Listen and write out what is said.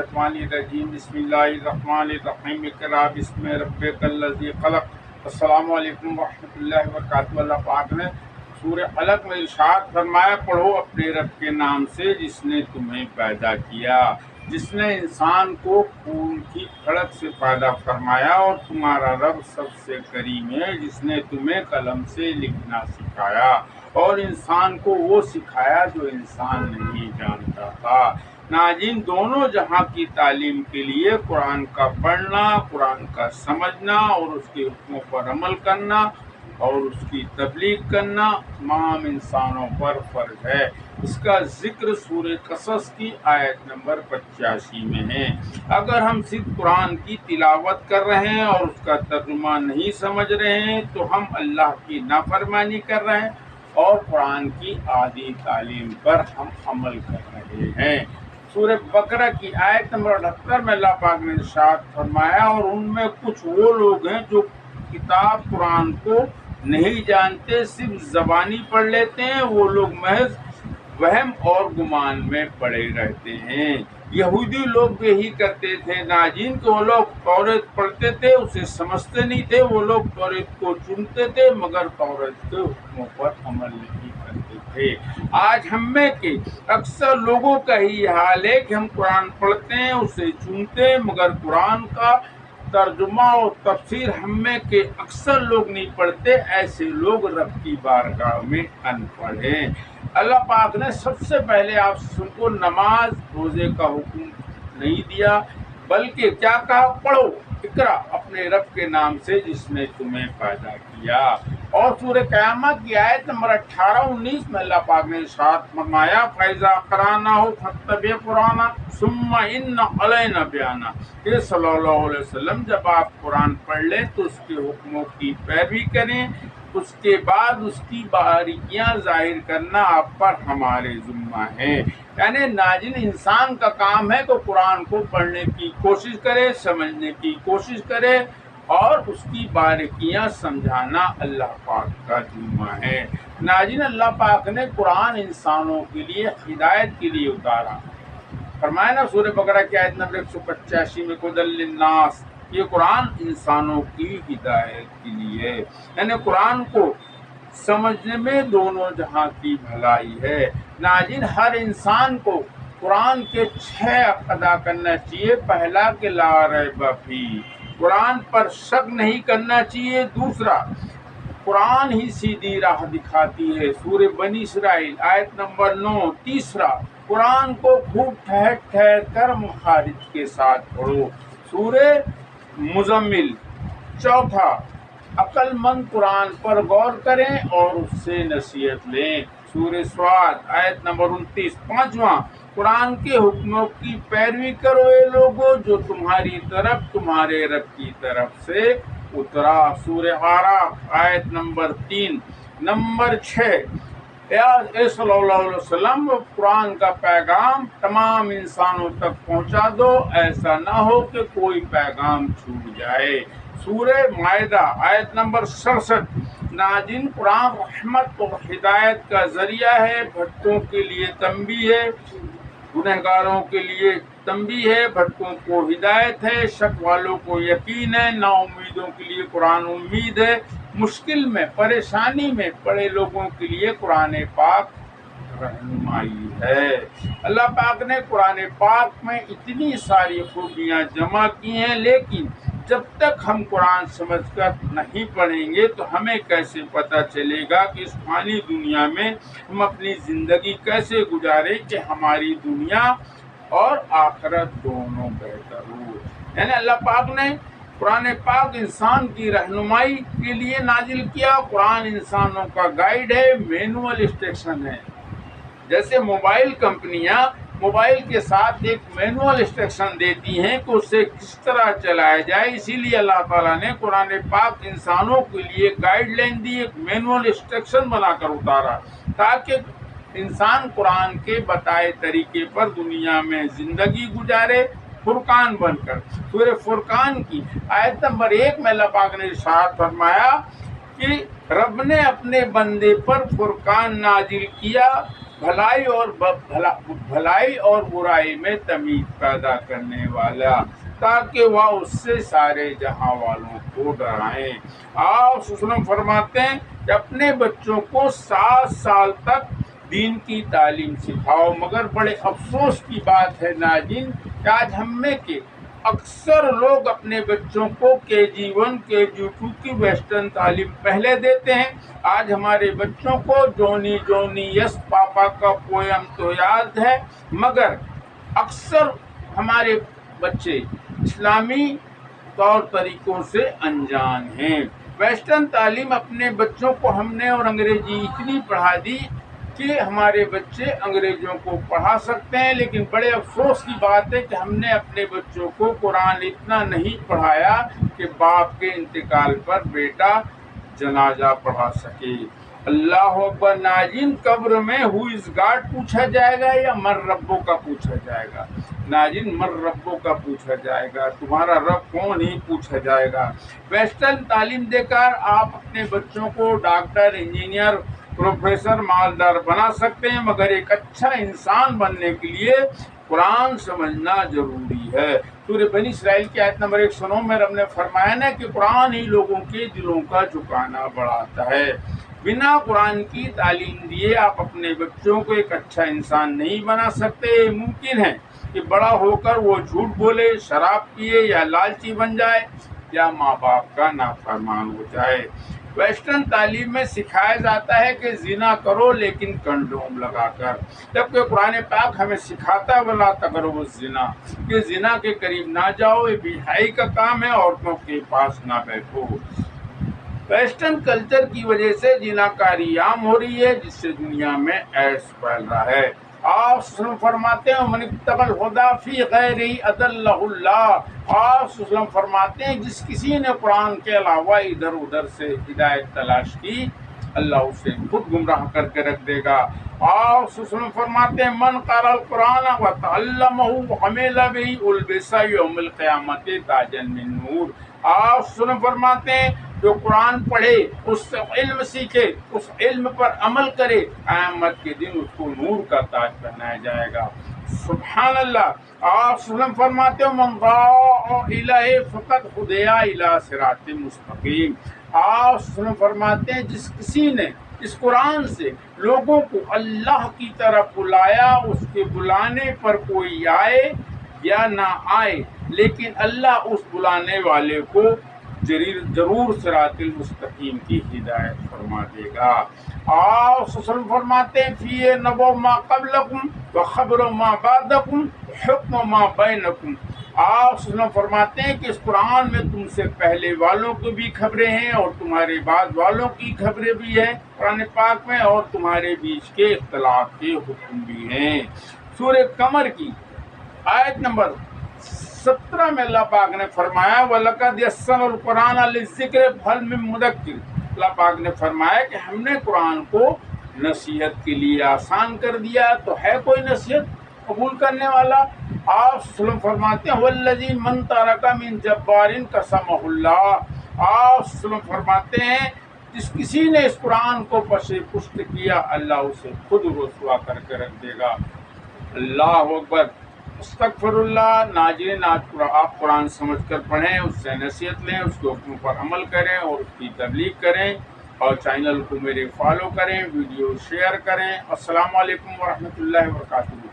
الرحمن الرحیم بسم اللہ الرحمن الرحیم اقرأ بسم ربک الذی خلق۔ السلام علیکم ورحمۃ اللہ وبرکاتہ۔ اللہ پاک نے سورہ علق میں ارشاد فرمایا، پڑھو اپنے رب کے نام سے جس نے تمہیں پیدا کیا، جس نے انسان کو خون کی کھڑک سے پیدا فرمایا، اور تمہارا رب سب سے کریم ہے جس نے تمہیں قلم سے لکھنا سکھایا اور انسان کو وہ سکھایا جو انسان نہیں جانتا تھا۔ ناظرین، دونوں جہاں کی تعلیم کے لیے قرآن کا پڑھنا، قرآن کا سمجھنا اور اس کے حکموں پر عمل کرنا اور اس کی تبلیغ کرنا تمام انسانوں پر فرض ہے۔ اس کا ذکر سورہ قصص کی آیت نمبر 85 میں ہے۔ اگر ہم صرف قرآن کی تلاوت کر رہے ہیں اور اس کا ترجمہ نہیں سمجھ رہے ہیں تو ہم اللہ کی نافرمانی کر رہے ہیں اور قرآن کی آدھی تعلیم پر ہم عمل کر رہے ہیں۔ سورہ بقرہ کی آیت نمبر 78 میں اللہ پاک نے ارشاد فرمایا، اور ان میں کچھ وہ لوگ ہیں جو کتاب قرآن کو نہیں جانتے، صرف زبانی پڑھ لیتے ہیں، وہ لوگ محض وہم اور گمان میں پڑے رہتے ہیں۔ یہودی لوگ بھی یہی کرتے تھے ناجین کہ وہ لوگ توریت پڑھتے تھے، اسے سمجھتے نہیں تھے، وہ لوگ توریت کو چنتے تھے مگر توریت کے حکموں پر عمل نہیں کرتے تھے۔ آج ہم میں کے اکثر لوگوں کا ہی حال ہے کہ ہم قرآن پڑھتے ہیں، اسے چنتے ہیں مگر قرآن کا ترجمہ اور تفسیر ہم میں کے اکثر لوگ نہیں پڑھتے۔ ایسے لوگ رب کی بارگاہ میں ان پڑھ ہیں۔ اللہ پاک نے سب سے پہلے آپ سب کو نماز روزے کا حکم نہیں دیا، بلکہ کیا کہا؟ پڑھو، اقرا اپنے رب کے نام سے جس نے تمہیں پیدا کیا۔ اور سورہ قیامت کی آیت نمبر 18-19 میں اللہ پاک نے ارشاد فرمایا، فَإِذَا قَرَأْنَاهُ فَاتَّبِعْ قُرْآنَهُ ثُمَّ إِنَّ عَلَيْنَا بَيَانَهُ۔ کہ صلی اللہ علیہ وسلم جب آپ قرآن پڑھ لیں تو اس کے حکموں کی پیروی کریں، اس کے بعد اس کی باریکیاں ظاہر کرنا آپ پر ہمارے ذمہ ہے۔ یعنی ناظرین، انسان کا کام ہے کہ قرآن کو پڑھنے کی کوشش کرے، سمجھنے کی کوشش کرے اور اس کی باریکیاں سمجھانا اللہ پاک کا ذمہ ہے۔ ناظرین، اللہ پاک نے قرآن انسانوں کے لیے ہدایت کے لیے اتارا۔ فرمایا نا سورہ بقرہ کی آیت نمبر 185 میں، ہدی للناس، یہ قرآن انسانوں کی ہدایت کے لیے، یعنی قرآن کو سمجھنے میں دونوں جہاں کی بھلائی ہے۔ ناظرین، ہر انسان کو قرآن کے 6 ادا کرنا چاہیے۔ پہلا کہ لا ریب فی، قرآن پر شک نہیں کرنا چاہیے۔ دوسرا، قرآن ہی سیدھی راہ دکھاتی ہے، سورہ بنی اسرائیل آیت نمبر 9۔ تیسرا، قرآن کو خوب ٹھہر ٹھہر کر مخارج کے ساتھ پڑھو، سورہ مزمل۔ چوتھا، عقل مند قرآن پر غور کریں اور اس سے نصیحت لیں، سورہ سواد آیت نمبر 29۔ پانچواں، قرآن کے حکموں کی پیروی کرو اے لوگوں جو تمہاری طرف تمہارے رب کی طرف سے اترا، سورہ اعراف آیت نمبر 3۔ نمبر 6، اے صلی اللہ علیہ وسلم، قرآن کا پیغام تمام انسانوں تک پہنچا دو، ایسا نہ ہو کہ کوئی پیغام چھوٹ جائے، سورہ مائدہ آیت نمبر 67۔ ناظرین، قرآن رحمت اور ہدایت کا ذریعہ ہے، بھٹکوں کے لیے تنبیہ ہے، گنہگاروں کے لیے تنبیہ ہے، بھٹکوں کو ہدایت ہے، شک والوں کو یقین ہے، نا امیدوں کے لیے قرآن امید ہے، مشکل میں پریشانی میں پڑے لوگوں کے لیے قرآن پاک رہنمائی ہے۔ اللہ پاک نے قرآن پاک میں اتنی ساری خوبیاں جمع کی ہیں، لیکن جب تک ہم قرآن سمجھ کر نہیں پڑھیں گے تو ہمیں کیسے پتہ چلے گا کہ اس فانی دنیا میں ہم اپنی زندگی کیسے گزاریں کہ ہماری دنیا اور آخرت دونوں بہتر ہو۔ یعنی اللہ پاک نے قرآن پاک انسان کی رہنمائی کے لیے نازل کیا۔ قرآن انسانوں کا گائیڈ ہے، مینول انسٹرکشن ہے۔ جیسے موبائل کمپنیاں موبائل کے ساتھ ایک مینول انسٹرکشن دیتی ہیں کہ اسے کس طرح چلایا جائے، اسی لیے اللہ تعالیٰ نے قرآن پاک انسانوں کے لیے گائیڈ لائن دی، ایک مینول انسٹرکشن بنا کر اتارا تاکہ انسان قرآن کے بتائے طریقے پر دنیا میں زندگی گزارے، فرقان بن کر۔ سورہ فرقان کی آیت نمبر 1 میں اللہ پاک نے ارشاد فرمایا کہ رب نے اپنے بندے پر فرقان نازل کیا، بھلائی اور برائی میں تمیز پیدا کرنے والا، تاکہ وہ اس سے سارے جہاں والوں کو ڈرائیں۔ آپ صلی اللہ علیہ وسلم فرماتے ہیں کہ اپنے بچوں کو 7 سال تک دین کی تعلیم سکھاؤ، مگر بڑے افسوس کی بات ہے ناظرین کہ آج ہم میں کے اکثر لوگ اپنے بچوں کو KG1 KG2 کی ویسٹرن تعلیم پہلے دیتے ہیں۔ آج ہمارے بچوں کو جونی جونی یس پاپا کا پویم تو یاد ہے، مگر اکثر ہمارے بچے اسلامی طور طریقوں سے انجان ہیں۔ ویسٹرن تعلیم اپنے بچوں کو ہم نے اور انگریزی اتنی پڑھا دی کہ ہمارے بچے انگریزوں کو پڑھا سکتے ہیں، لیکن بڑے افسوس کی بات ہے کہ ہم نے اپنے بچوں کو قرآن اتنا نہیں پڑھایا کہ باپ کے انتقال پر بیٹا جنازہ پڑھا سکے۔ اللہ اکبر ناظرین، قبر میں ہو از گاڈ پوچھا جائے گا یا من ربوں کا پوچھا جائے گا؟ ناظرین، من ربوں کا پوچھا جائے گا، تمہارا رب کون ہی پوچھا جائے گا۔ ویسٹرن تعلیم دے کر آپ اپنے بچوں کو ڈاکٹر، انجینئر، پروفیسر، مالدار بنا سکتے ہیں، مگر ایک اچھا انسان بننے کے لیے قرآن سمجھنا ضروری ہے۔ سورہ بنی اسرائیل کی آیت نمبر 109 میں رب نے فرمایا نا کہ قرآن ہی لوگوں کے دلوں کا جھکانا بڑھاتا ہے۔ بنا قرآن کی تعلیم دیے آپ اپنے بچوں کو ایک اچھا انسان نہیں بنا سکتے۔ ممکن ہے کہ بڑا ہو کر وہ جھوٹ بولے، شراب پیے، یا لالچی بن جائے، یا ماں باپ کا نافرمان ہو جائے۔ ویسٹرن تعلیم میں سکھایا جاتا ہے کہ زنا کرو لیکن کنڈوم لگا کر، جبکہ قرآن پاک ہمیں سکھاتا ہے وَلَا تَقْرَبُوا الزِّنَا، کہ زنا کے قریب نہ جاؤ، یہ بے حیائی کا کام ہے، عورتوں کے پاس نہ بیٹھو۔ ویسٹرن کلچر کی وجہ سے زنا کاری عام ہو رہی ہے، جس سے دنیا میں ایڈس پھیل رہا ہے۔ آپ فرماتے ہیں من ابتغى الهدى فی غیرہ اضلہ اللہ۔ آپ فرماتے ہیں جس کسی نے قرآن کے علاوہ ادھر ادھر سے ہدایت تلاش کی، اللہ اسے خود گمراہ کر کے رکھ دے گا۔ آپ فرماتے ہیں من قرأ القرآن وتعلمہ وعمل بہ البس یوم القیامۃ تاجا من نور۔ آپ فرماتے ہیں جو قرآن پڑھے، اس سے علم سیکھے، اس علم پر عمل کرے، قیامت کے دن اس کو نور کا تاج پہنایا جائے گا۔ سبحان اللہ۔ آپ فرماتے ہو من دعا الہ فقد ہدیا الی صراط مستقیم۔ آپ فرماتے ہیں جس کسی نے اس قرآن سے لوگوں کو اللہ کی طرف بلایا، اس کے بلانے پر کوئی آئے یا نہ آئے، لیکن اللہ اس بلانے والے کو ضرور صراط المستقیم کی ہدایت فرما دے گا۔ آپ فرماتے ہیں فی نبأ ما قبلکم وخبر ما بعدکم حکم ما بینکم۔ آپ فرماتے ہیں کہ اس قرآن میں تم سے پہلے والوں کی بھی خبریں ہیں اور تمہارے بعد والوں کی خبریں بھی ہیں قرآن پاک میں، اور تمہارے بیچ کے اختلاف کے حکم بھی ہیں۔ سورہ قمر کی آیت نمبر 17 میں اللہ پاک نے فرمایا وَلَقَدْ يَسَّرْنَا الْقُرْآنَ لِلذِّكْرِ فَهَلْ مِن مُّدَّكِرٍ۔ اللہ پاک نے فرمایا کہ ہم نے قرآن کو نصیحت کے لیے آسان کر دیا، تو ہے کوئی نصیحت قبول کرنے والا؟ آپ فرماتے ہیں وَالَّذِي مَن تَرَكَ مِن جَبَّارٍ قَسَمَهُ اللَّهُ۔ آپ فرماتے ہیں جس کسی نے اس قرآن کو پس پشت کیا، اللہ اسے خود رسوا کر کے رکھ دے گا۔ اللہ اکبر۔ استغفر اللہ۔ ناظرین، آپ قرآن سمجھ کر پڑھیں، اس سے نصیحت لیں، اس کے حکم پر عمل کریں اور اس کی تبلیغ کریں، اور چینل کو میرے فالو کریں، ویڈیو شیئر کریں۔ السلام علیکم ورحمۃ اللہ وبرکاتہ۔